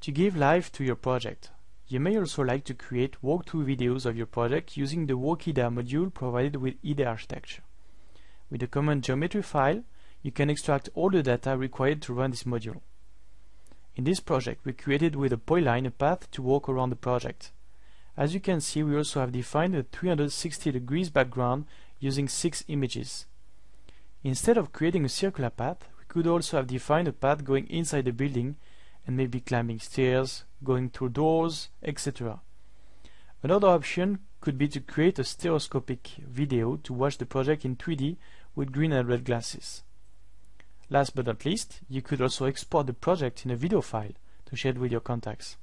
To give life to your project, you may also like to create walkthrough videos of your project using the walkida module provided with IDE architecture. With the command geometry file, you can extract all the data required to run this module. In this project, we created with a polyline a path to walk around the project. As you can see, we also have defined a 360 degrees background using 6 images. Instead of creating a circular path, we could also have defined a path going inside the building and maybe climbing stairs, going through doors, etc. Another option could be to create a stereoscopic video to watch the project in 3D with green and red glasses. Last but not least, you could also export the project in a video file to share it with your contacts.